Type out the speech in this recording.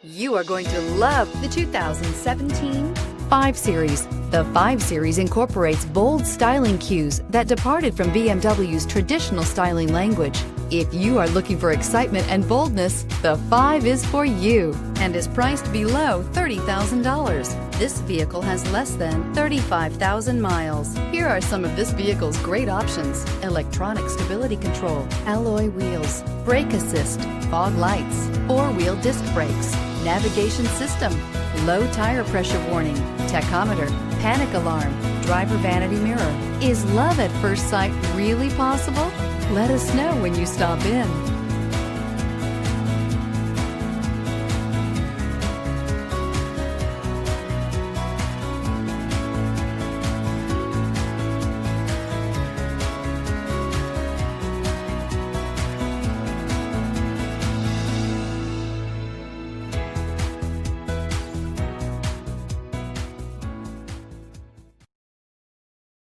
You are going to love the 2017 5 Series. The 5 Series incorporates bold styling cues that departed from BMW's traditional styling language. If you are looking for excitement and boldness, the 5 is for you and is priced below $30,000. This vehicle has less than 35,000 miles. Here are some of this vehicle's great options: electronic stability control, alloy wheels, brake assist, fog lights, 4-wheel disc brakes, navigation system, low tire pressure warning, tachometer, panic alarm, driver vanity mirror. Is love at first sight really possible? Let us know when you stop in.